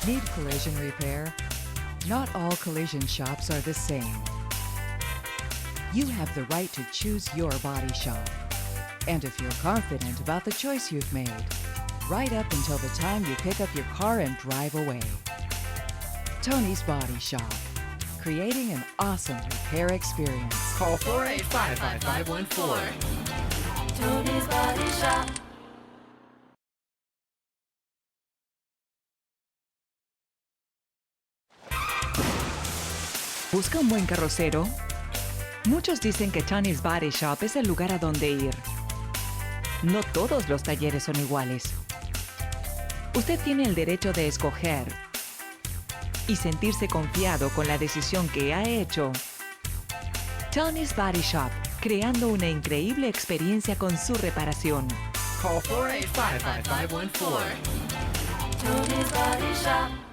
Need collision repair? Not all collision shops are the same. You have the right to choose your body shop and to feel confident about the choice you've made, right up until the time you pick up your car and drive away. Tony's Body Shop, creating an awesome repair experience. Call 485-5514. Tony's Body Shop. ¿Busca un buen carrocero? Muchos dicen que Tony's Body Shop es el lugar a donde ir. No todos los talleres son iguales. Usted tiene el derecho de escoger y sentirse confiado con la decisión que ha hecho. Tony's Body Shop, creando una increíble experiencia con su reparación. Call 485-5514. Tony's Body Shop.